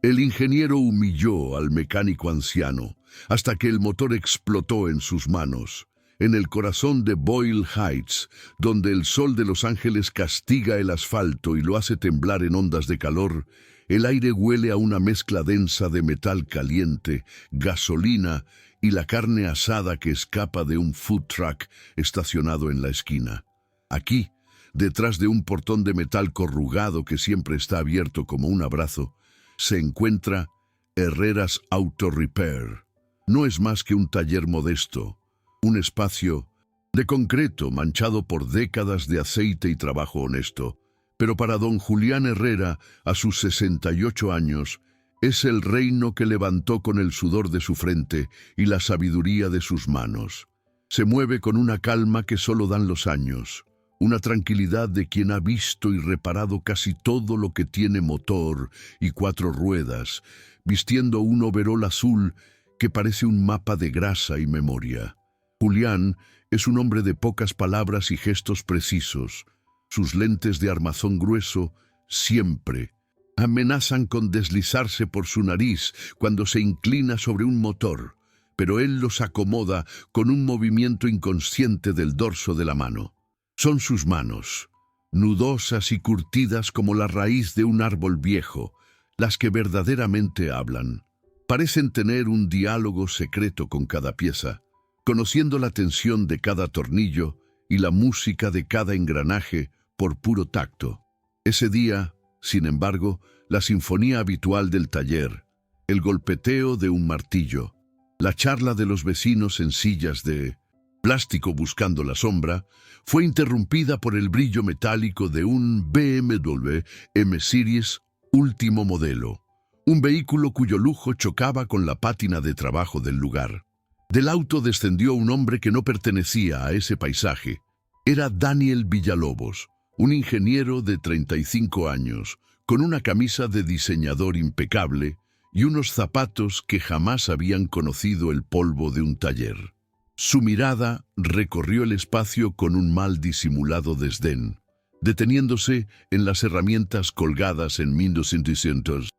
El ingeniero humilló al mecánico anciano hasta que el motor explotó en sus manos. En el corazón de Boyle Heights, donde el sol de Los Ángeles castiga el asfalto y lo hace temblar en ondas de calor, el aire huele a una mezcla densa de metal caliente, gasolina y la carne asada que escapa de un food truck estacionado en la esquina. Aquí, detrás de un portón de metal corrugado que siempre está abierto como un abrazo, se encuentra Herrera's Auto Repair. No es más que un taller modesto, un espacio de concreto manchado por décadas de aceite y trabajo honesto. Pero para don Julián Herrera, a sus 68 años, es el reino que levantó con el sudor de su frente y la sabiduría de sus manos. Se mueve con una calma que solo dan los años, una tranquilidad de quien ha visto y reparado casi todo lo que tiene motor y 4 ruedas, vistiendo un overol azul que parece un mapa de grasa y memoria. Julián es un hombre de pocas palabras y gestos precisos. Sus lentes de armazón grueso siempre amenazan con deslizarse por su nariz cuando se inclina sobre un motor, pero él los acomoda con un movimiento inconsciente del dorso de la mano. Son sus manos, nudosas y curtidas como la raíz de un árbol viejo, las que verdaderamente hablan. Parecen tener un diálogo secreto con cada pieza, conociendo la tensión de cada tornillo y la música de cada engranaje por puro tacto. Ese día, sin embargo, la sinfonía habitual del taller, el golpeteo de un martillo, la charla de los vecinos en sillas de plástico buscando la sombra, fue interrumpida por el brillo metálico de un BMW M-Series último modelo, un vehículo cuyo lujo chocaba con la pátina de trabajo del lugar. Del auto descendió un hombre que no pertenecía a ese paisaje. Era Daniel Villalobos, un ingeniero de 35 años, con una camisa de diseñador impecable y unos zapatos que jamás habían conocido el polvo de un taller. Su mirada recorrió el espacio con un mal disimulado desdén, deteniéndose en las herramientas colgadas en 1900,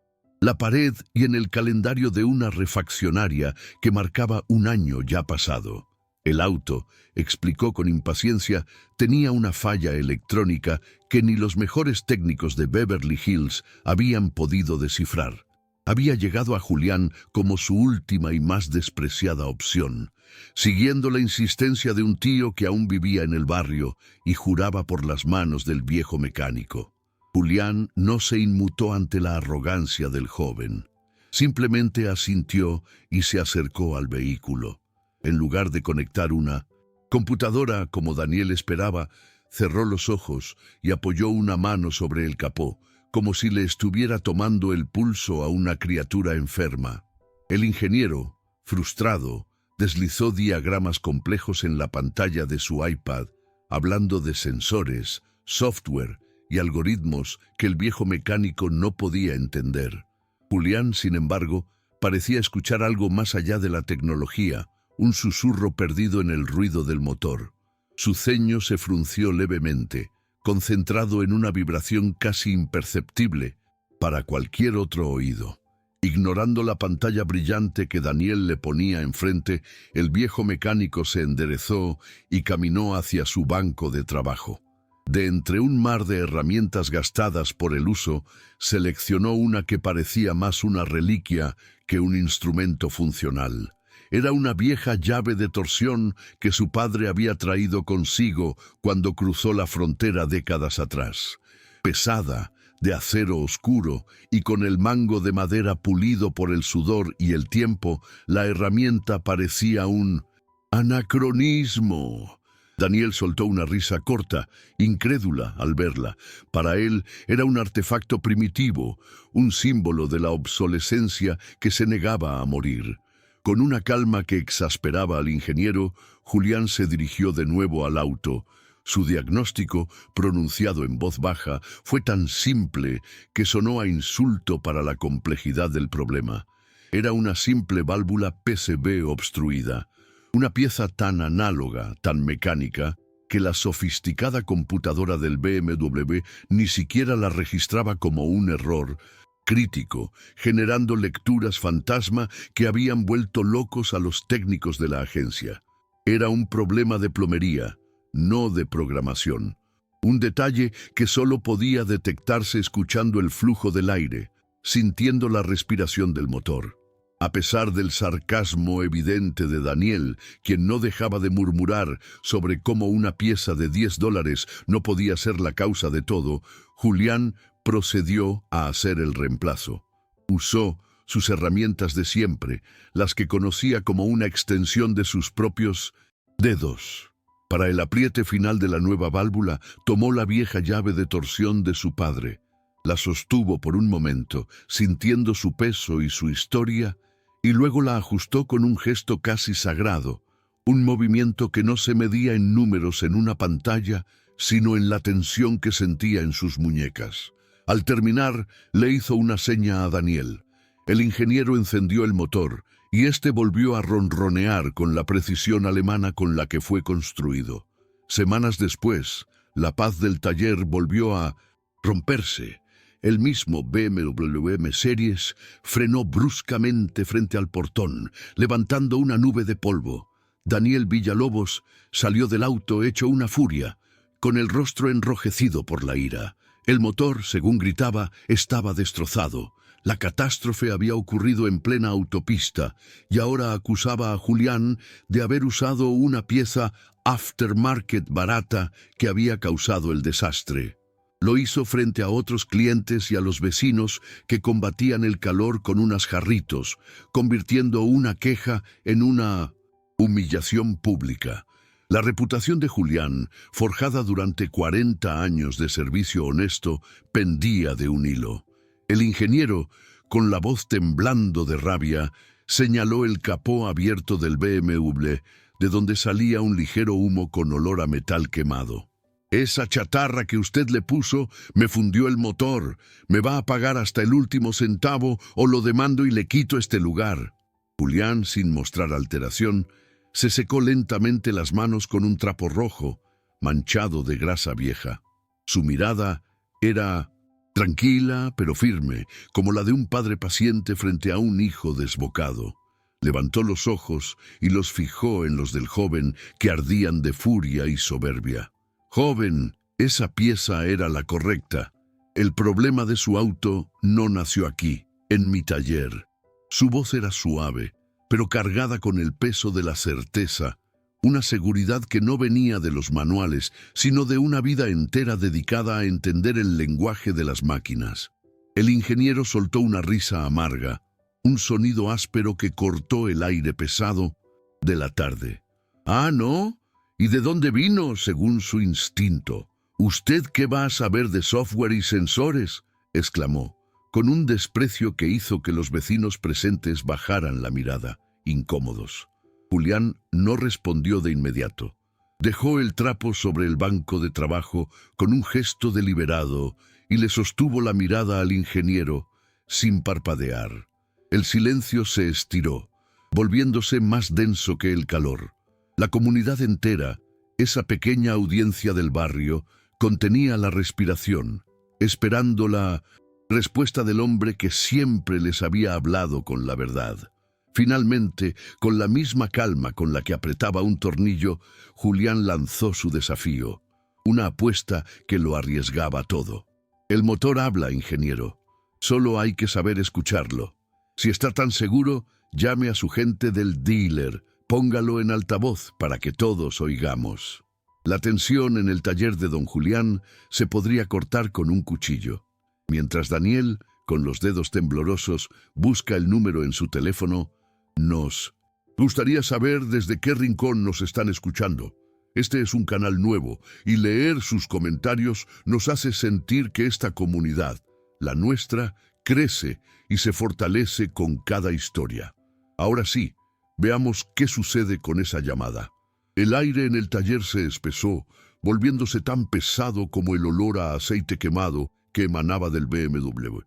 la pared y en el calendario de una refaccionaria que marcaba un año ya pasado. El auto, explicó con impaciencia, tenía una falla electrónica que ni los mejores técnicos de Beverly Hills habían podido descifrar. Había llegado a Julián como su última y más despreciada opción, siguiendo la insistencia de un tío que aún vivía en el barrio y juraba por las manos del viejo mecánico. Julián no se inmutó ante la arrogancia del joven. Simplemente asintió y se acercó al vehículo. En lugar de conectar una computadora como Daniel esperaba, cerró los ojos y apoyó una mano sobre el capó, como si le estuviera tomando el pulso a una criatura enferma. El ingeniero, frustrado, deslizó diagramas complejos en la pantalla de su iPad, hablando de sensores, software y algoritmos que el viejo mecánico no podía entender. Julián, sin embargo, parecía escuchar algo más allá de la tecnología, un susurro perdido en el ruido del motor. Su ceño se frunció levemente, concentrado en una vibración casi imperceptible para cualquier otro oído. Ignorando la pantalla brillante que Daniel le ponía enfrente, el viejo mecánico se enderezó y caminó hacia su banco de trabajo. De entre un mar de herramientas gastadas por el uso, seleccionó una que parecía más una reliquia que un instrumento funcional. Era una vieja llave de torsión que su padre había traído consigo cuando cruzó la frontera décadas atrás. Pesada, de acero oscuro y con el mango de madera pulido por el sudor y el tiempo, la herramienta parecía un anacronismo. Daniel soltó una risa corta, incrédula al verla. Para él era un artefacto primitivo, un símbolo de la obsolescencia que se negaba a morir. Con una calma que exasperaba al ingeniero, Julián se dirigió de nuevo al auto. Su diagnóstico, pronunciado en voz baja, fue tan simple que sonó a insulto para la complejidad del problema. Era una simple válvula PCB obstruida, una pieza tan análoga, tan mecánica, que la sofisticada computadora del BMW ni siquiera la registraba como un error, crítico, generando lecturas fantasma que habían vuelto locos a los técnicos de la agencia. Era un problema de plomería, no de programación. Un detalle que solo podía detectarse escuchando el flujo del aire, sintiendo la respiración del motor. A pesar del sarcasmo evidente de Daniel, quien no dejaba de murmurar sobre cómo una pieza de $10 no podía ser la causa de todo, Julián procedió a hacer el reemplazo. Usó sus herramientas de siempre, las que conocía como una extensión de sus propios dedos. Para el apriete final de la nueva válvula, tomó la vieja llave de torsión de su padre. La sostuvo por un momento, sintiendo su peso y su historia, y luego la ajustó con un gesto casi sagrado, un movimiento que no se medía en números en una pantalla, sino en la tensión que sentía en sus muñecas. Al terminar, le hizo una seña a Daniel. El ingeniero encendió el motor, y éste volvió a ronronear con la precisión alemana con la que fue construido. Semanas después, la paz del taller volvió a romperse. El mismo BMW M-Series frenó bruscamente frente al portón, levantando una nube de polvo. Daniel Villalobos salió del auto hecho una furia, con el rostro enrojecido por la ira. El motor, según gritaba, estaba destrozado. La catástrofe había ocurrido en plena autopista y ahora acusaba a Julián de haber usado una pieza aftermarket barata que había causado el desastre. Lo hizo frente a otros clientes y a los vecinos que combatían el calor con unos jarritos, convirtiendo una queja en una humillación pública. La reputación de Julián, forjada durante 40 años de servicio honesto, pendía de un hilo. El ingeniero, con la voz temblando de rabia, señaló el capó abierto del BMW, de donde salía un ligero humo con olor a metal quemado. «Esa chatarra que usted le puso me fundió el motor. Me va a pagar hasta el último centavo o lo demando y le quito este lugar». Julián, sin mostrar alteración, se secó lentamente las manos con un trapo rojo, manchado de grasa vieja. Su mirada era tranquila pero firme, como la de un padre paciente frente a un hijo desbocado. Levantó los ojos y los fijó en los del joven, que ardían de furia y soberbia. «Joven, esa pieza era la correcta. El problema de su auto no nació aquí, en mi taller». Su voz era suave, pero cargada con el peso de la certeza, una seguridad que no venía de los manuales, sino de una vida entera dedicada a entender el lenguaje de las máquinas. El ingeniero soltó una risa amarga, un sonido áspero que cortó el aire pesado de la tarde. «Ah, ¿no? ¿Y de dónde vino, según su instinto? ¿Usted qué va a saber de software y sensores?», exclamó, con un desprecio que hizo que los vecinos presentes bajaran la mirada, incómodos. Julián no respondió de inmediato. Dejó el trapo sobre el banco de trabajo con un gesto deliberado y le sostuvo la mirada al ingeniero sin parpadear. El silencio se estiró, volviéndose más denso que el calor. La comunidad entera, esa pequeña audiencia del barrio, contenía la respiración, esperando la respuesta del hombre que siempre les había hablado con la verdad. Finalmente, con la misma calma con la que apretaba un tornillo, Julián lanzó su desafío, una apuesta que lo arriesgaba todo. «El motor habla, ingeniero. Solo hay que saber escucharlo. Si está tan seguro, llame a su gente del dealer. Póngalo en altavoz para que todos oigamos». La tensión en el taller de don Julián se podría cortar con un cuchillo. Mientras Daniel, con los dedos temblorosos, busca el número en su teléfono, nos gustaría saber desde qué rincón nos están escuchando. Este es un canal nuevo y leer sus comentarios nos hace sentir que esta comunidad, la nuestra, crece y se fortalece con cada historia. Ahora sí, veamos qué sucede con esa llamada. El aire en el taller se espesó, volviéndose tan pesado como el olor a aceite quemado que emanaba del BMW.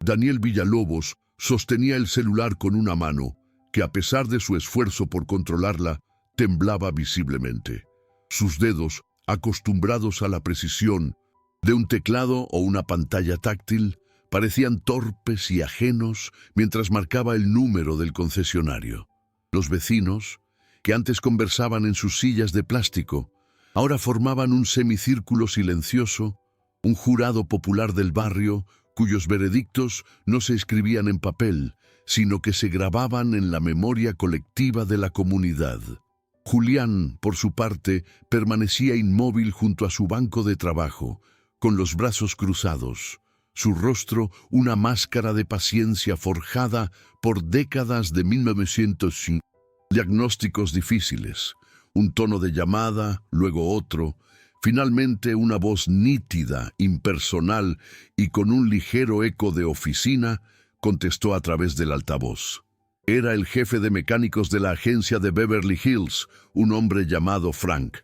Daniel Villalobos sostenía el celular con una mano, que a pesar de su esfuerzo por controlarla, temblaba visiblemente. Sus dedos, acostumbrados a la precisión de un teclado o una pantalla táctil, Parecían torpes y ajenos mientras marcaba el número del concesionario. Los vecinos, que antes conversaban en sus sillas de plástico, ahora formaban un semicírculo silencioso, un jurado popular del barrio cuyos veredictos no se escribían en papel, sino que se grababan en la memoria colectiva de la comunidad. Julián, por su parte, permanecía inmóvil junto a su banco de trabajo, con los brazos cruzados, su rostro una máscara de paciencia forjada por décadas de 1905. Diagnósticos difíciles, un tono de llamada, luego otro, finalmente una voz nítida, impersonal y con un ligero eco de oficina, contestó a través del altavoz. Era el jefe de mecánicos de la agencia de Beverly Hills, un hombre llamado Frank.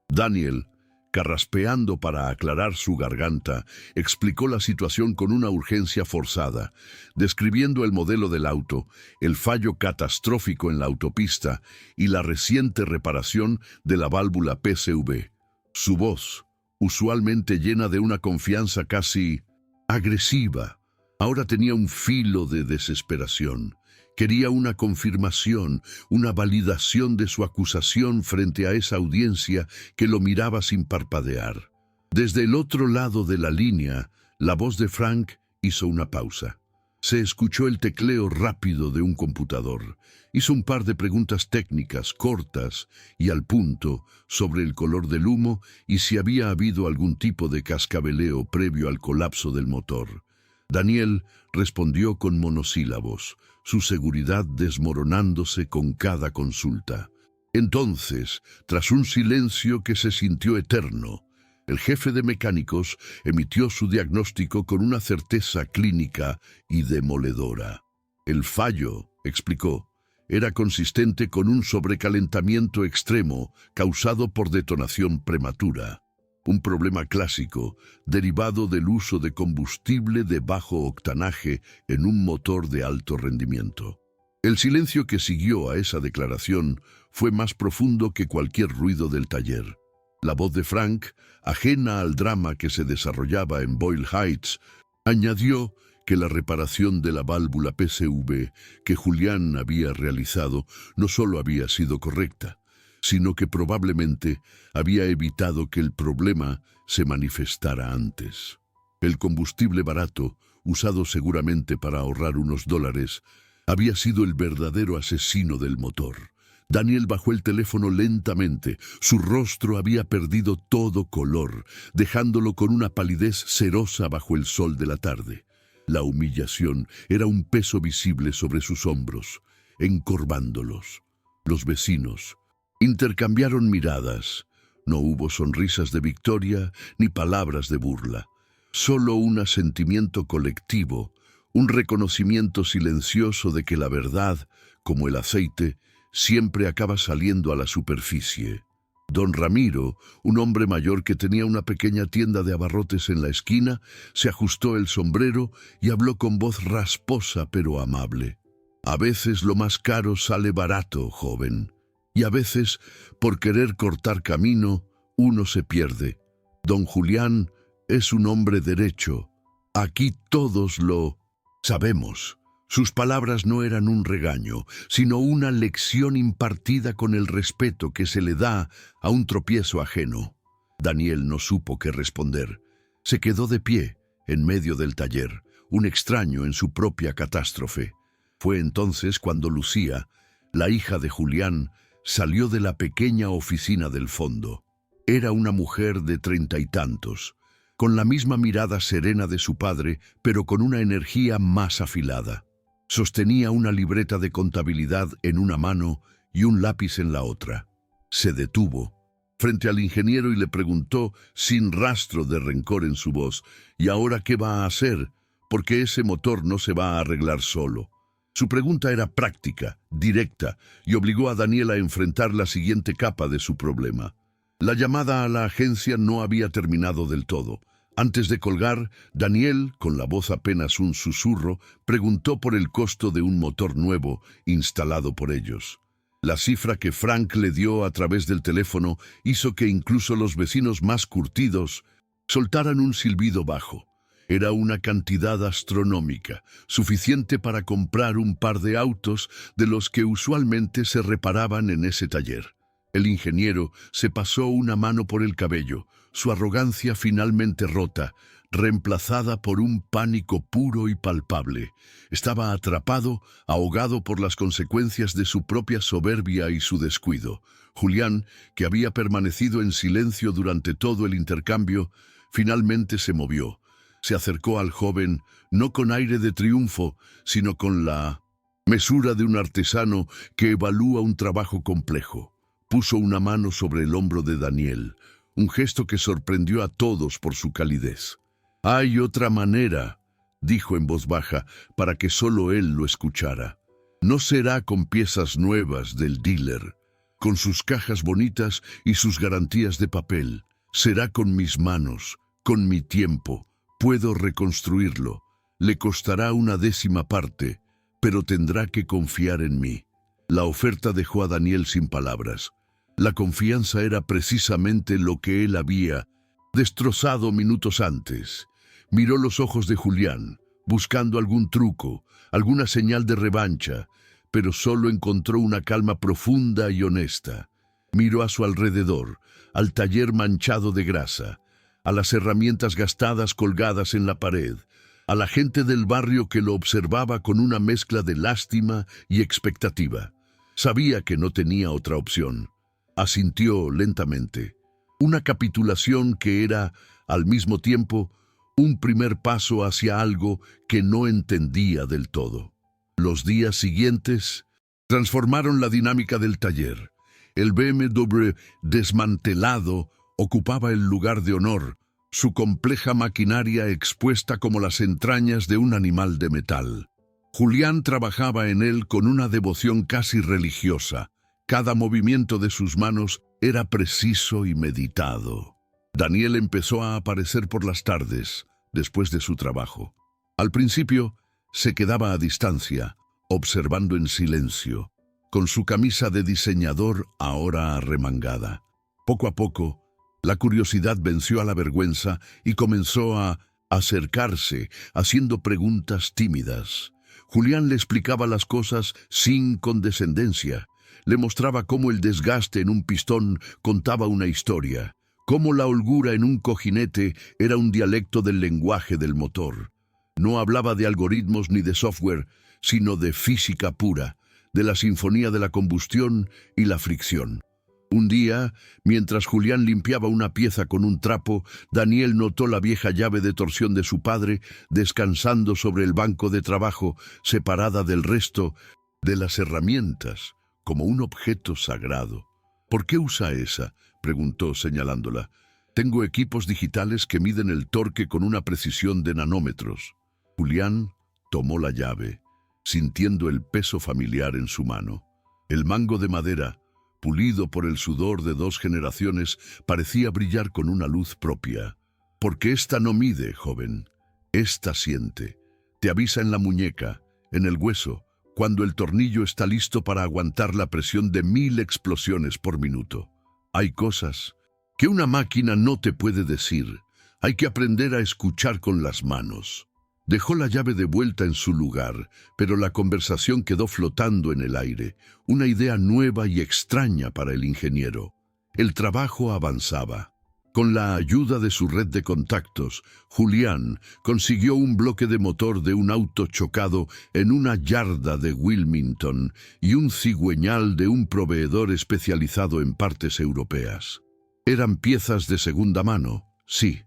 Daniel, carraspeando para aclarar su garganta, explicó la situación con una urgencia forzada, describiendo el modelo del auto, el fallo catastrófico en la autopista y la reciente reparación de la válvula PCV. Su voz, usualmente llena de una confianza casi agresiva, ahora tenía un filo de desesperación. Quería una confirmación, una validación de su acusación frente a esa audiencia que lo miraba sin parpadear. Desde el otro lado de la línea, la voz de Frank hizo una pausa. Se escuchó el tecleo rápido de un computador. Hizo un par de preguntas técnicas, cortas y al punto, sobre el color del humo y si había habido algún tipo de cascabeleo previo al colapso del motor. Daniel respondió con monosílabos, su seguridad desmoronándose con cada consulta. Entonces, tras un silencio que se sintió eterno, el jefe de mecánicos emitió su diagnóstico con una certeza clínica y demoledora. El fallo, explicó, era consistente con un sobrecalentamiento extremo causado por detonación prematura. Un problema clásico derivado del uso de combustible de bajo octanaje en un motor de alto rendimiento. El silencio que siguió a esa declaración fue más profundo que cualquier ruido del taller. La voz de Frank, ajena al drama que se desarrollaba en Boyle Heights, añadió que la reparación de la válvula PCV que Julián había realizado no solo había sido correcta, sino que probablemente había evitado que el problema se manifestara antes. El combustible barato, usado seguramente para ahorrar unos dólares, había sido el verdadero asesino del motor. Daniel bajó el teléfono lentamente. Su rostro había perdido todo color, dejándolo con una palidez cerosa bajo el sol de la tarde. La humillación era un peso visible sobre sus hombros, encorvándolos. Los vecinos intercambiaron miradas. No hubo sonrisas de victoria ni palabras de burla. Solo un asentimiento colectivo, un reconocimiento silencioso de que la verdad, como el aceite, siempre acaba saliendo a la superficie. Don Ramiro, un hombre mayor que tenía una pequeña tienda de abarrotes en la esquina, se ajustó el sombrero y habló con voz rasposa pero amable. A veces lo más caro sale barato, joven. Y a veces, por querer cortar camino, uno se pierde. Don Julián es un hombre derecho. Aquí todos lo sabemos. Sus palabras no eran un regaño, sino una lección impartida con el respeto que se le da a un tropiezo ajeno. Daniel no supo qué responder. Se quedó de pie, en medio del taller, un extraño en su propia catástrofe. Fue entonces cuando Lucía, la hija de Julián, salió de la pequeña oficina del fondo. Era una mujer de 30 y tantos, con la misma mirada serena de su padre, pero con una energía más afilada. Sostenía una libreta de contabilidad en una mano y un lápiz en la otra. Se detuvo frente al ingeniero y le preguntó, sin rastro de rencor en su voz, ¿y ahora qué va a hacer? Porque ese motor no se va a arreglar solo. Su pregunta era práctica, directa, y obligó a Daniel a enfrentar la siguiente capa de su problema. La llamada a la agencia no había terminado del todo. Antes de colgar, Daniel, con la voz apenas un susurro, preguntó por el costo de un motor nuevo instalado por ellos. La cifra que Frank le dio a través del teléfono hizo que incluso los vecinos más curtidos soltaran un silbido bajo. Era una cantidad astronómica, suficiente para comprar un par de autos de los que usualmente se reparaban en ese taller. El ingeniero se pasó una mano por el cabello, su arrogancia finalmente rota, reemplazada por un pánico puro y palpable. Estaba atrapado, ahogado por las consecuencias de su propia soberbia y su descuido. Julián, que había permanecido en silencio durante todo el intercambio, finalmente se movió. Se acercó al joven, no con aire de triunfo, sino con la mesura de un artesano que evalúa un trabajo complejo. Puso una mano sobre el hombro de Daniel, un gesto que sorprendió a todos por su calidez. «Hay otra manera», dijo en voz baja, para que solo él lo escuchara. «No será con piezas nuevas del dealer, con sus cajas bonitas y sus garantías de papel. Será con mis manos, con mi tiempo. Puedo reconstruirlo. Le costará una 10ª parte, pero tendrá que confiar en mí». La oferta dejó a Daniel sin palabras. La confianza era precisamente lo que él había destrozado minutos antes. Miró los ojos de Julián, buscando algún truco, alguna señal de revancha, pero solo encontró una calma profunda y honesta. Miró a su alrededor, al taller manchado de grasa, a las herramientas gastadas colgadas en la pared, a la gente del barrio que lo observaba con una mezcla de lástima y expectativa. Sabía que no tenía otra opción. Asintió lentamente. Una capitulación que era, al mismo tiempo, un primer paso hacia algo que no entendía del todo. Los días siguientes transformaron la dinámica del taller. El BMW desmantelado ocupaba el lugar de honor, su compleja maquinaria expuesta como las entrañas de un animal de metal. Julián trabajaba en él con una devoción casi religiosa. Cada movimiento de sus manos era preciso y meditado. Daniel empezó a aparecer por las tardes, después de su trabajo. Al principio, se quedaba a distancia, observando en silencio, con su camisa de diseñador ahora arremangada. Poco a poco, la curiosidad venció a la vergüenza y comenzó a acercarse, haciendo preguntas tímidas. Julián le explicaba las cosas sin condescendencia. Le mostraba cómo el desgaste en un pistón contaba una historia, cómo la holgura en un cojinete era un dialecto del lenguaje del motor. No hablaba de algoritmos ni de software, sino de física pura, de la sinfonía de la combustión y la fricción. Un día, mientras Julián limpiaba una pieza con un trapo, Daniel notó la vieja llave de torsión de su padre descansando sobre el banco de trabajo, separada del resto de las herramientas, como un objeto sagrado. «¿Por qué usa esa?», preguntó señalándola. «Tengo equipos digitales que miden el torque con una precisión de nanómetros». Julián tomó la llave, sintiendo el peso familiar en su mano. El mango de madera, pulido por el sudor de 2 generaciones, parecía brillar con una luz propia. «Porque esta no mide, joven. Esta siente. Te avisa en la muñeca, en el hueso, cuando el tornillo está listo para aguantar la presión de 1000 explosiones por minuto. Hay cosas que una máquina no te puede decir. Hay que aprender a escuchar con las manos». Dejó la llave de vuelta en su lugar, pero la conversación quedó flotando en el aire, una idea nueva y extraña para el ingeniero. El trabajo avanzaba. Con la ayuda de su red de contactos, Julián consiguió un bloque de motor de un auto chocado en una yarda de Wilmington y un cigüeñal de un proveedor especializado en partes europeas. Eran piezas de segunda mano, sí,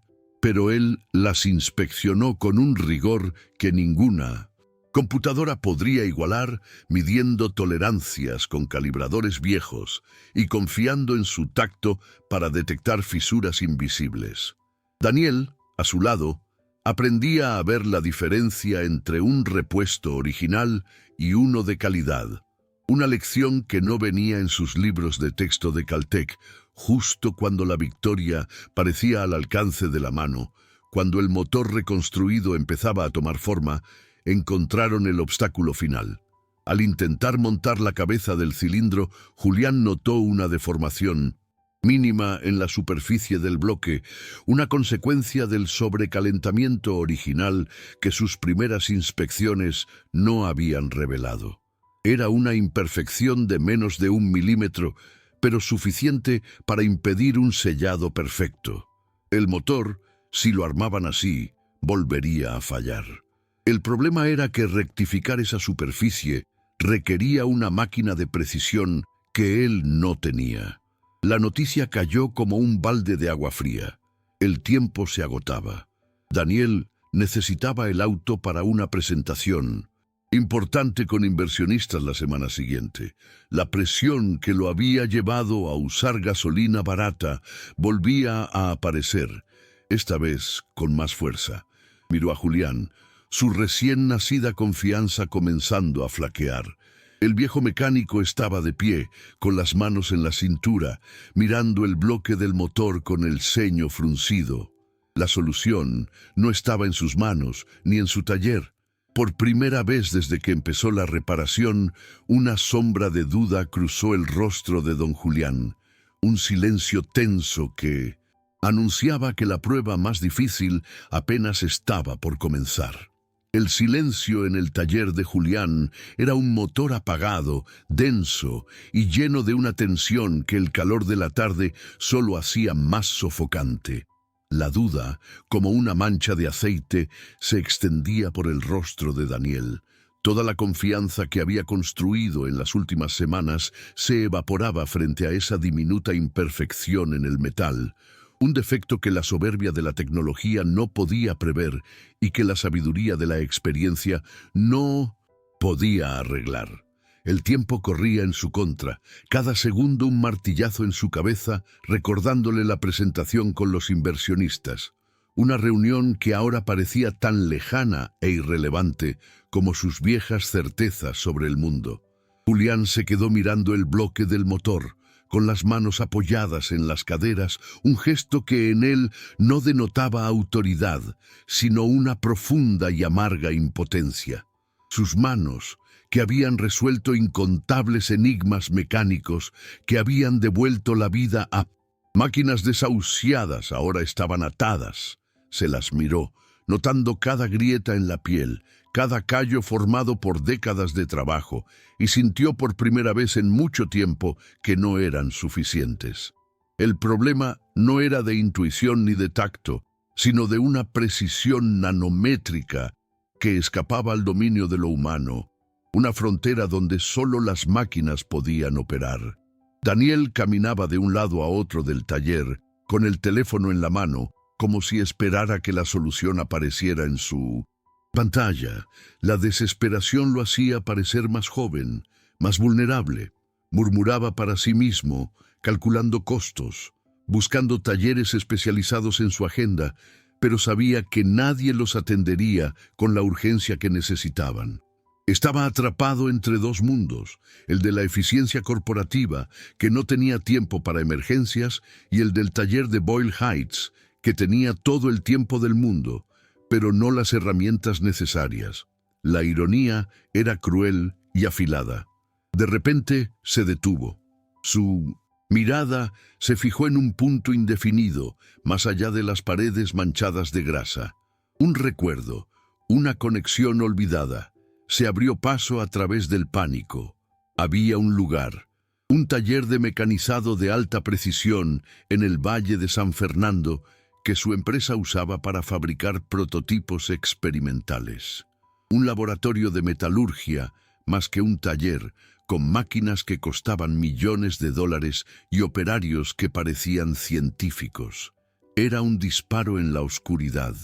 pero él las inspeccionó con un rigor que ninguna computadora podría igualar, midiendo tolerancias con calibradores viejos y confiando en su tacto para detectar fisuras invisibles. Daniel, a su lado, aprendía a ver la diferencia entre un repuesto original y uno de calidad, una lección que no venía en sus libros de texto de Caltech, justo cuando la victoria parecía al alcance de la mano. Cuando el motor reconstruido empezaba a tomar forma, encontraron el obstáculo final. Al intentar montar la cabeza del cilindro, Julián notó una deformación mínima en la superficie del bloque, una consecuencia del sobrecalentamiento original que sus primeras inspecciones no habían revelado. Era una imperfección de menos de 1 milímetro, pero suficiente para impedir un sellado perfecto. El motor, si lo armaban así, volvería a fallar. El problema era que rectificar esa superficie requería una máquina de precisión que él no tenía. La noticia cayó como un balde de agua fría. El tiempo se agotaba. Daniel necesitaba el auto para una presentación importante con inversionistas la semana siguiente. La presión que lo había llevado a usar gasolina barata volvía a aparecer, esta vez con más fuerza. Miró a Julián, su recién nacida confianza comenzando a flaquear. El viejo mecánico estaba de pie, con las manos en la cintura, mirando el bloque del motor con el ceño fruncido. La solución no estaba en sus manos, ni en su taller. Por primera vez desde que empezó la reparación, una sombra de duda cruzó el rostro de don Julián. Un silencio tenso que anunciaba que la prueba más difícil apenas estaba por comenzar. El silencio en el taller de Julián era un motor apagado, denso y lleno de una tensión que el calor de la tarde solo hacía más sofocante. La duda, como una mancha de aceite, se extendía por el rostro de Daniel. Toda la confianza que había construido en las últimas semanas se evaporaba frente a esa diminuta imperfección en el metal. Un defecto que la soberbia de la tecnología no podía prever y que la sabiduría de la experiencia no podía arreglar. El tiempo corría en su contra, cada segundo un martillazo en su cabeza, recordándole la presentación con los inversionistas. Una reunión que ahora parecía tan lejana e irrelevante como sus viejas certezas sobre el mundo. Julián se quedó mirando el bloque del motor, con las manos apoyadas en las caderas, un gesto que en él no denotaba autoridad, sino una profunda y amarga impotencia. Sus manos, que habían resuelto incontables enigmas mecánicos, que habían devuelto la vida a máquinas desahuciadas, ahora estaban atadas. Se las miró, notando cada grieta en la piel, cada callo formado por décadas de trabajo, y sintió por primera vez en mucho tiempo que no eran suficientes. El problema no era de intuición ni de tacto, sino de una precisión nanométrica que escapaba al dominio de lo humano, una frontera donde solo las máquinas podían operar. Daniel caminaba de un lado a otro del taller, con el teléfono en la mano, como si esperara que la solución apareciera en su pantalla. La desesperación lo hacía parecer más joven, más vulnerable. Murmuraba para sí mismo, calculando costos, buscando talleres especializados en su agenda, pero sabía que nadie los atendería con la urgencia que necesitaban. Estaba atrapado entre dos mundos, el de la eficiencia corporativa, que no tenía tiempo para emergencias, y el del taller de Boyle Heights, que tenía todo el tiempo del mundo, pero no las herramientas necesarias. La ironía era cruel y afilada. De repente se detuvo. Su mirada se fijó en un punto indefinido, más allá de las paredes manchadas de grasa. Un recuerdo, una conexión olvidada. Se abrió paso a través del pánico. Había un lugar, un taller de mecanizado de alta precisión en el Valle de San Fernando que su empresa usaba para fabricar prototipos experimentales. Un laboratorio de metalurgia más que un taller, con máquinas que costaban millones de dólares y operarios que parecían científicos. Era un disparo en la oscuridad,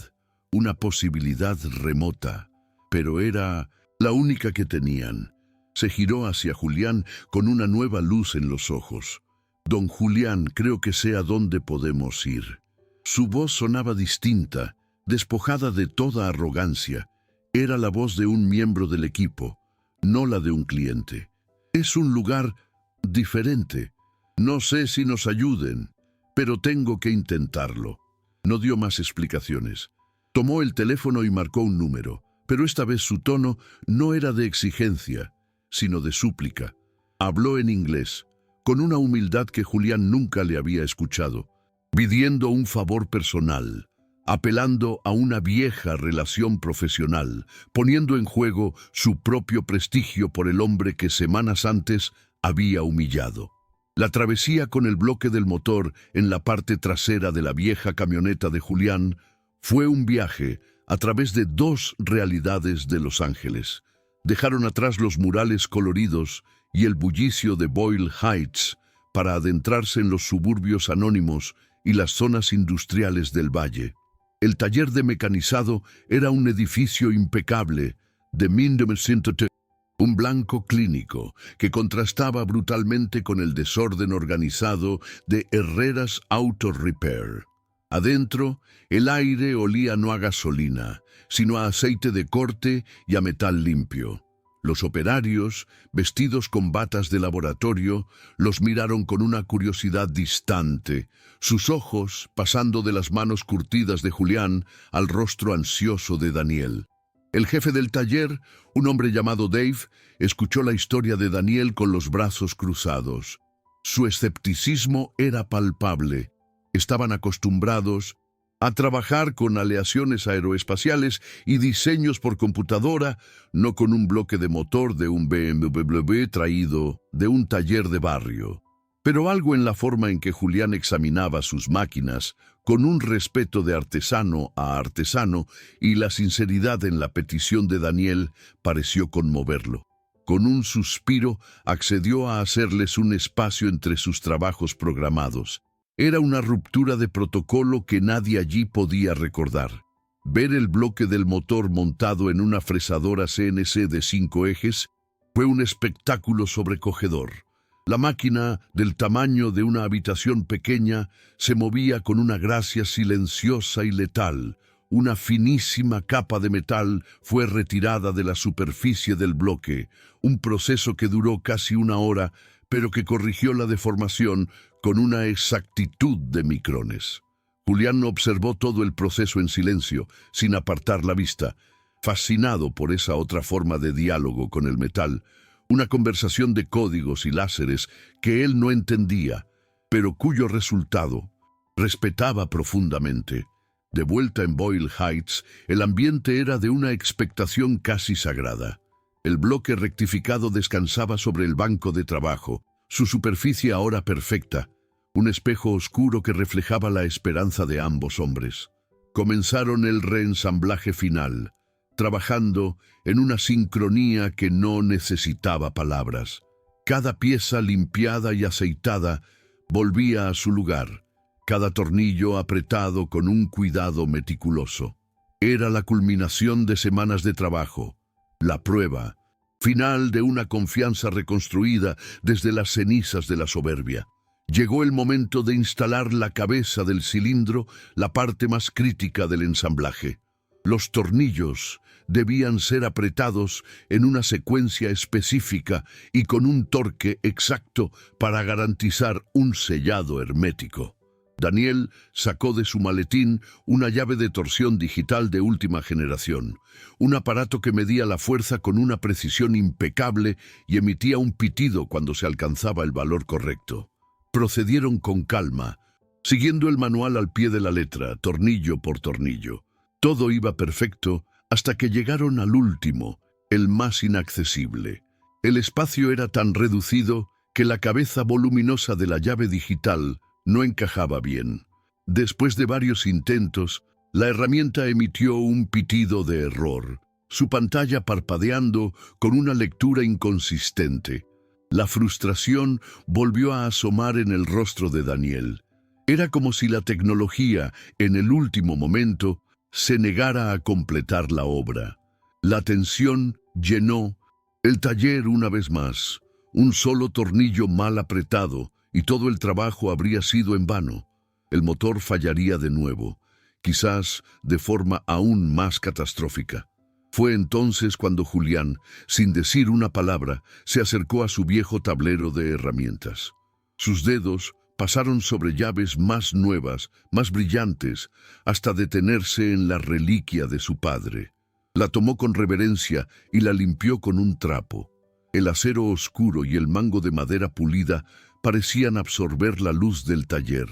una posibilidad remota, pero era la única que tenían. Se giró hacia Julián con una nueva luz en los ojos. «Don Julián, creo que sé a dónde podemos ir». Su voz sonaba distinta, despojada de toda arrogancia. Era la voz de un miembro del equipo, no la de un cliente. «Es un lugar diferente. No sé si nos ayuden, pero tengo que intentarlo». No dio más explicaciones. Tomó el teléfono y marcó un número. Pero esta vez su tono no era de exigencia, sino de súplica. Habló en inglés, con una humildad que Julián nunca le había escuchado, pidiendo un favor personal, apelando a una vieja relación profesional, poniendo en juego su propio prestigio por el hombre que semanas antes había humillado. La travesía con el bloque del motor en la parte trasera de la vieja camioneta de Julián fue un viaje a través de dos realidades de Los Ángeles. Dejaron atrás los murales coloridos y el bullicio de Boyle Heights para adentrarse en los suburbios anónimos y las zonas industriales del valle. El taller de mecanizado era un edificio impecable de 1930, un blanco clínico que contrastaba brutalmente con el desorden organizado de Herrera's Auto Repair. Adentro, el aire olía no a gasolina, sino a aceite de corte y a metal limpio. Los operarios, vestidos con batas de laboratorio, los miraron con una curiosidad distante, sus ojos pasando de las manos curtidas de Julián al rostro ansioso de Daniel. El jefe del taller, un hombre llamado Dave, escuchó la historia de Daniel con los brazos cruzados. Su escepticismo era palpable. Estaban acostumbrados a trabajar con aleaciones aeroespaciales y diseños por computadora, no con un bloque de motor de un BMW traído de un taller de barrio. Pero algo en la forma en que Julián examinaba sus máquinas, con un respeto de artesano a artesano y la sinceridad en la petición de Daniel, pareció conmoverlo. Con un suspiro accedió a hacerles un espacio entre sus trabajos programados. Era una ruptura de protocolo que nadie allí podía recordar. Ver el bloque del motor montado en una fresadora CNC de 5 ejes fue un espectáculo sobrecogedor. La máquina, del tamaño de una habitación pequeña, se movía con una gracia silenciosa y letal. Una finísima capa de metal fue retirada de la superficie del bloque, un proceso que duró casi una hora, pero que corrigió la deformación con una exactitud de micrones. Julián observó todo el proceso en silencio, sin apartar la vista, fascinado por esa otra forma de diálogo con el metal, una conversación de códigos y láseres que él no entendía, pero cuyo resultado respetaba profundamente. De vuelta en Boyle Heights, el ambiente era de una expectación casi sagrada. El bloque rectificado descansaba sobre el banco de trabajo, su superficie ahora perfecta, un espejo oscuro que reflejaba la esperanza de ambos hombres. Comenzaron el reensamblaje final, trabajando en una sincronía que no necesitaba palabras. Cada pieza limpiada y aceitada volvía a su lugar, cada tornillo apretado con un cuidado meticuloso. Era la culminación de semanas de trabajo, la prueba final de una confianza reconstruida desde las cenizas de la soberbia. Llegó el momento de instalar la cabeza del cilindro, la parte más crítica del ensamblaje. Los tornillos debían ser apretados en una secuencia específica y con un torque exacto para garantizar un sellado hermético. Daniel sacó de su maletín una llave de torsión digital de última generación, un aparato que medía la fuerza con una precisión impecable y emitía un pitido cuando se alcanzaba el valor correcto. Procedieron con calma, siguiendo el manual al pie de la letra, tornillo por tornillo. Todo iba perfecto hasta que llegaron al último, el más inaccesible. El espacio era tan reducido que la cabeza voluminosa de la llave digital no encajaba bien. Después de varios intentos, la herramienta emitió un pitido de error, su pantalla parpadeando con una lectura inconsistente. La frustración volvió a asomar en el rostro de Daniel. Era como si la tecnología, en el último momento, se negara a completar la obra. La tensión llenó el taller una vez más. Un solo tornillo mal apretado y todo el trabajo habría sido en vano. El motor fallaría de nuevo, quizás de forma aún más catastrófica. Fue entonces cuando Julián, sin decir una palabra, se acercó a su viejo tablero de herramientas. Sus dedos pasaron sobre llaves más nuevas, más brillantes, hasta detenerse en la reliquia de su padre. La tomó con reverencia y la limpió con un trapo. El acero oscuro y el mango de madera pulida parecían absorber la luz del taller.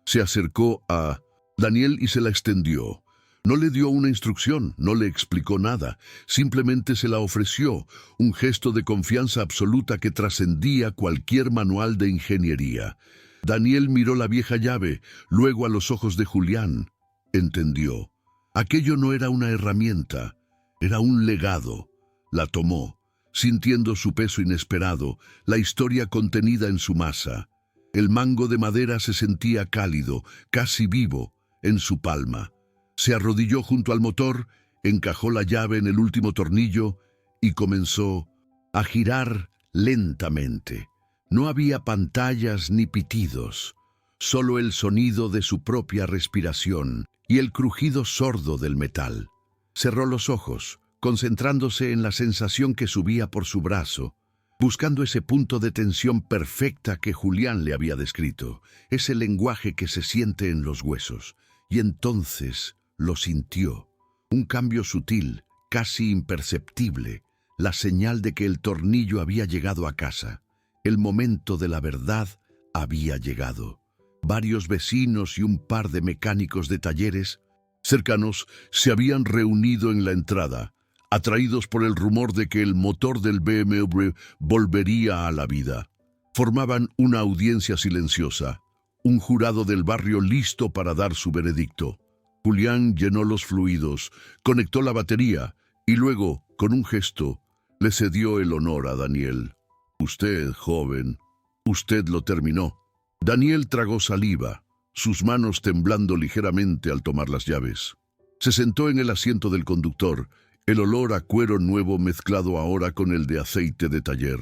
Se acercó a Daniel y se la extendió. No le dio una instrucción, no le explicó nada, simplemente se la ofreció, un gesto de confianza absoluta que trascendía cualquier manual de ingeniería. Daniel miró la vieja llave, luego a los ojos de Julián. Entendió. Aquello no era una herramienta, era un legado. La tomó, sintiendo su peso inesperado, la historia contenida en su masa. El mango de madera se sentía cálido, casi vivo, en su palma. Se arrodilló junto al motor, encajó la llave en el último tornillo y comenzó a girar lentamente. No había pantallas ni pitidos, solo el sonido de su propia respiración y el crujido sordo del metal. Cerró los ojos, concentrándose en la sensación que subía por su brazo, buscando ese punto de tensión perfecta que Julián le había descrito, ese lenguaje que se siente en los huesos. Y entonces lo sintió, un cambio sutil, casi imperceptible, la señal de que el tornillo había llegado a casa. El momento de la verdad había llegado. Varios vecinos y un par de mecánicos de talleres cercanos se habían reunido en la entrada, atraídos por el rumor de que el motor del BMW volvería a la vida. Formaban una audiencia silenciosa, un jurado del barrio listo para dar su veredicto. Julián llenó los fluidos, conectó la batería y luego, con un gesto, le cedió el honor a Daniel. Usted, joven, usted lo terminó. Daniel tragó saliva, sus manos temblando ligeramente al tomar las llaves. Se sentó en el asiento del conductor, el olor a cuero nuevo mezclado ahora con el de aceite de taller.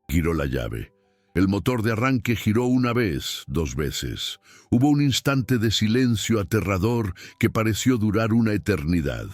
Giró la llave. El motor de arranque giró una vez, 2 veces. Hubo un instante de silencio aterrador que pareció durar una eternidad.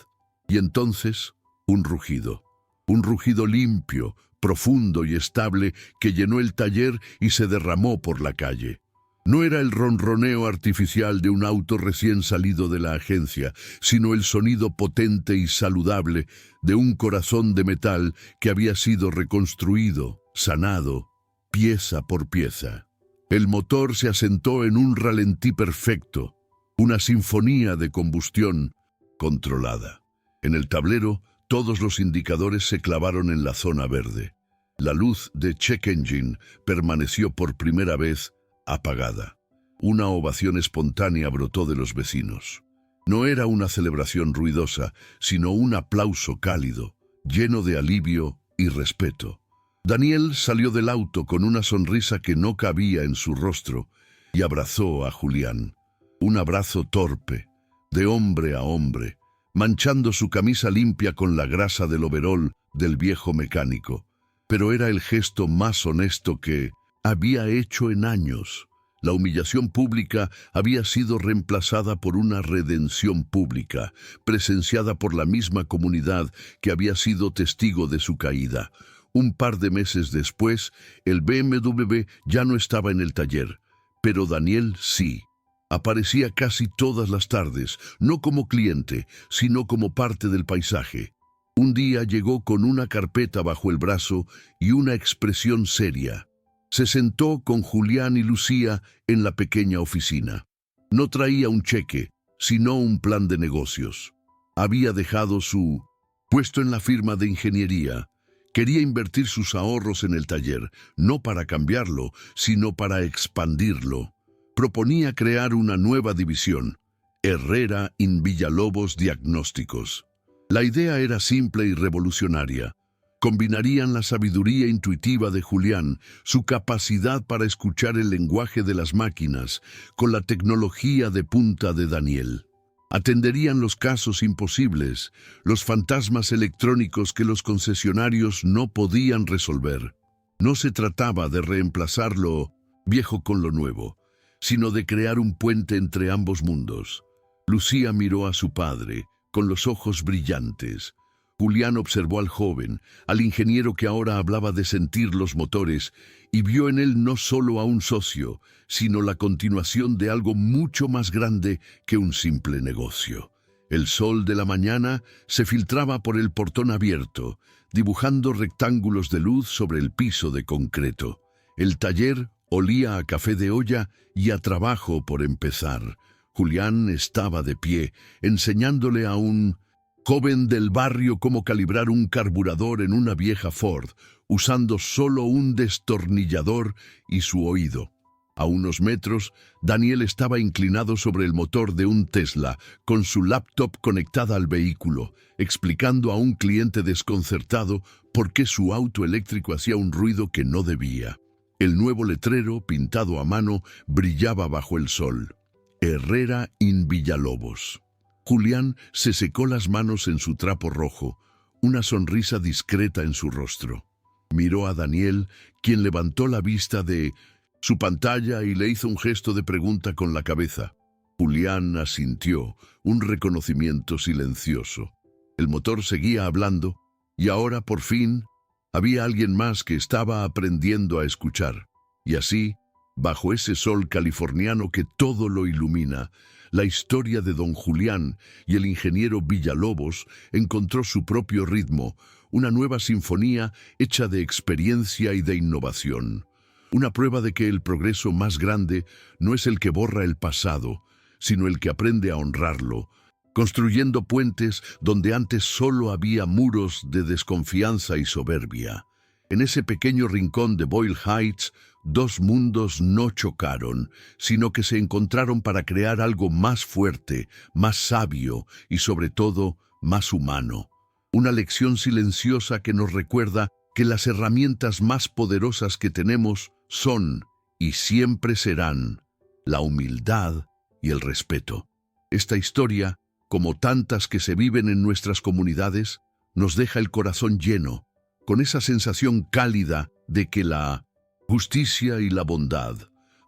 Y entonces, un rugido limpio, profundo y estable que llenó el taller y se derramó por la calle. No era el ronroneo artificial de un auto recién salido de la agencia, sino el sonido potente y saludable de un corazón de metal que había sido reconstruido, sanado, pieza por pieza. El motor se asentó en un ralentí perfecto, una sinfonía de combustión controlada. En el tablero, todos los indicadores se clavaron en la zona verde. La luz de check engine permaneció por primera vez apagada. Una ovación espontánea brotó de los vecinos. No era una celebración ruidosa, sino un aplauso cálido, lleno de alivio y respeto. Daniel salió del auto con una sonrisa que no cabía en su rostro y abrazó a Julián. Un abrazo torpe, de hombre a hombre, manchando su camisa limpia con la grasa del overol del viejo mecánico. Pero era el gesto más honesto que había hecho en años. La humillación pública había sido reemplazada por una redención pública, presenciada por la misma comunidad que había sido testigo de su caída. Un par de meses después, el BMW ya no estaba en el taller, pero Daniel sí. Aparecía casi todas las tardes, no como cliente, sino como parte del paisaje. Un día llegó con una carpeta bajo el brazo y una expresión seria. Se sentó con Julián y Lucía en la pequeña oficina. No traía un cheque, sino un plan de negocios. Había dejado su puesto en la firma de ingeniería. Quería invertir sus ahorros en el taller, no para cambiarlo, sino para expandirlo. Proponía crear una nueva división, Herrera in Villalobos Diagnósticos. La idea era simple y revolucionaria. Combinarían la sabiduría intuitiva de Julián, su capacidad para escuchar el lenguaje de las máquinas, con la tecnología de punta de Daniel. Atenderían los casos imposibles, los fantasmas electrónicos que los concesionarios no podían resolver. No se trataba de reemplazar lo viejo con lo nuevo, sino de crear un puente entre ambos mundos. Lucía miró a su padre, con los ojos brillantes. Julián observó al joven, al ingeniero que ahora hablaba de sentir los motores, y vio en él no solo a un socio, sino la continuación de algo mucho más grande que un simple negocio. El sol de la mañana se filtraba por el portón abierto, dibujando rectángulos de luz sobre el piso de concreto. El taller Olía a café de olla y a trabajo por empezar. Julián estaba de pie, enseñándole a un joven del barrio cómo calibrar un carburador en una vieja Ford, usando solo un destornillador y su oído. A unos metros, Daniel estaba inclinado sobre el motor de un Tesla, con su laptop conectada al vehículo, explicando a un cliente desconcertado por qué su auto eléctrico hacía un ruido que no debía. El nuevo letrero, pintado a mano, brillaba bajo el sol. Herrera in Villalobos. Julián se secó las manos en su trapo rojo, una sonrisa discreta en su rostro. Miró a Daniel, quien levantó la vista de su pantalla y le hizo un gesto de pregunta con la cabeza. Julián asintió, un reconocimiento silencioso. El motor seguía hablando, y ahora, por fin, había alguien más que estaba aprendiendo a escuchar. Y así, bajo ese sol californiano que todo lo ilumina, la historia de don Julián y el ingeniero Villalobos encontró su propio ritmo, una nueva sinfonía hecha de experiencia y de innovación. Una prueba de que el progreso más grande no es el que borra el pasado, sino el que aprende a honrarlo, construyendo puentes donde antes solo había muros de desconfianza y soberbia. En ese pequeño rincón de Boyle Heights, dos mundos no chocaron, sino que se encontraron para crear algo más fuerte, más sabio y sobre todo más humano. Una lección silenciosa que nos recuerda que las herramientas más poderosas que tenemos son, y siempre serán, la humildad y el respeto. Esta historia, como tantas que se viven en nuestras comunidades, nos deja el corazón lleno, con esa sensación cálida de que la justicia y la bondad,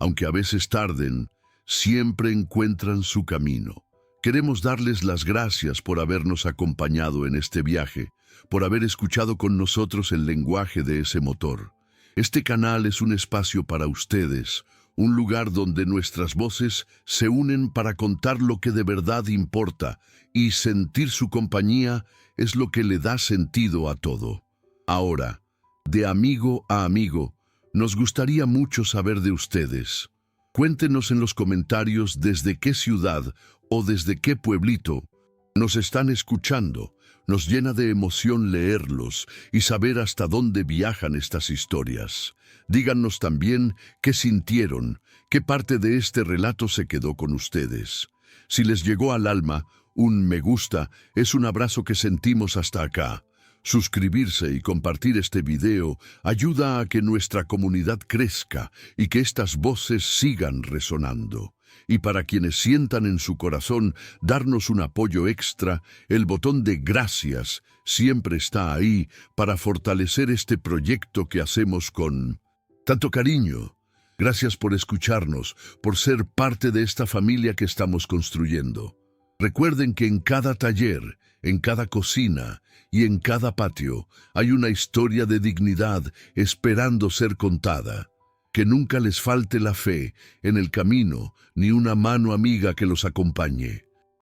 aunque a veces tarden, siempre encuentran su camino. Queremos darles las gracias por habernos acompañado en este viaje, por haber escuchado con nosotros el lenguaje de ese motor. Este canal es un espacio para ustedes, un lugar donde nuestras voces se unen para contar lo que de verdad importa, y sentir su compañía es lo que le da sentido a todo. Ahora, de amigo a amigo, nos gustaría mucho saber de ustedes. Cuéntenos en los comentarios desde qué ciudad o desde qué pueblito nos están escuchando. Nos llena de emoción leerlos y saber hasta dónde viajan estas historias. Díganos también qué sintieron, qué parte de este relato se quedó con ustedes. Si les llegó al alma, un me gusta es un abrazo que sentimos hasta acá. Suscribirse y compartir este video ayuda a que nuestra comunidad crezca y que estas voces sigan resonando. Y para quienes sientan en su corazón darnos un apoyo extra, el botón de gracias siempre está ahí para fortalecer este proyecto que hacemos con tanto cariño. Gracias por escucharnos, por ser parte de esta familia que estamos construyendo. Recuerden que en cada taller, en cada cocina y en cada patio hay una historia de dignidad esperando ser contada. Que nunca les falte la fe en el camino ni una mano amiga que los acompañe.